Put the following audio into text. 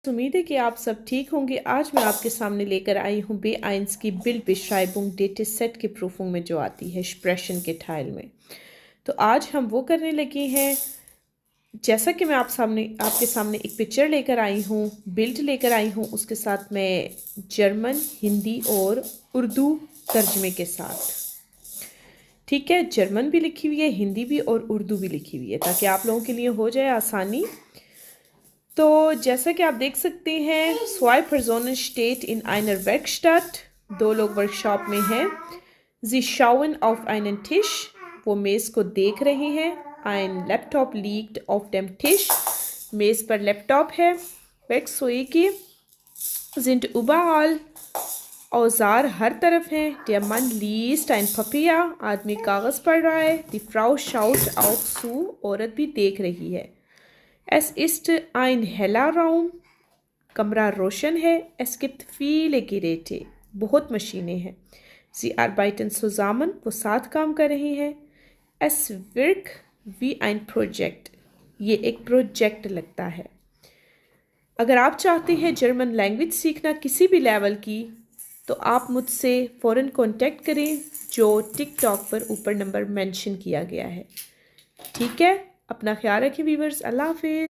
उम्मीद है कि आप सब ठीक होंगे। आज मैं आपके सामने लेकर आई हूँ B1 की Bildbeschreibung डेटासेट के प्रूफों में जो आती है स्प्रेशन के टाइल में। तो आज हम वो करने लगे हैं। जैसा कि मैं आपके सामने एक पिक्चर लेकर आई हूँ, बिल्ड लेकर आई हूँ, उसके साथ मैं जर्मन, हिंदी और उर्दू तर्जमे के साथ। ठीक है, जर्मन भी लिखी हुई है, हिंदी भी और उर्दू भी लिखी हुई है, ताकि आप लोगों के लिए हो जाए आसानी। तो जैसा कि आप देख सकते हैं, zwei Personen steht in einer Werkstatt, 2 लोग वर्कशॉप में हैं। Sie schauen auf einen Tisch, वो मेज़ को देख रहे हैं। Ein Laptop liegt auf dem Tisch, मेज़ पर लैपटॉप है। Werkzeuge sind überall, औजार हर तरफ हैं। Der Mann liest ein Papier, आदमी कागज़ पढ़ रहा है। Die Frau schaut auch zu, औरत भी देख रही है। Es ist ein heller Raum, कमरा रोशन है। Es gibt viele Geräte, बहुत मशीनें हैं। Sie arbeiten zusammen, वो साथ काम कर रही हैं। Es wirkt wie ein Projekt, ये एक प्रोजेक्ट लगता है। अगर आप चाहते हैं जर्मन लैंग्वेज सीखना किसी भी लेवल की, तो आप मुझसे फ़ौरन कांटेक्ट करें, जो टिकटॉक पर ऊपर नंबर मेंशन किया गया है। ठीक है, अपना ख्याल रखें व्यूअर्स। अल्लाह हाफिज़।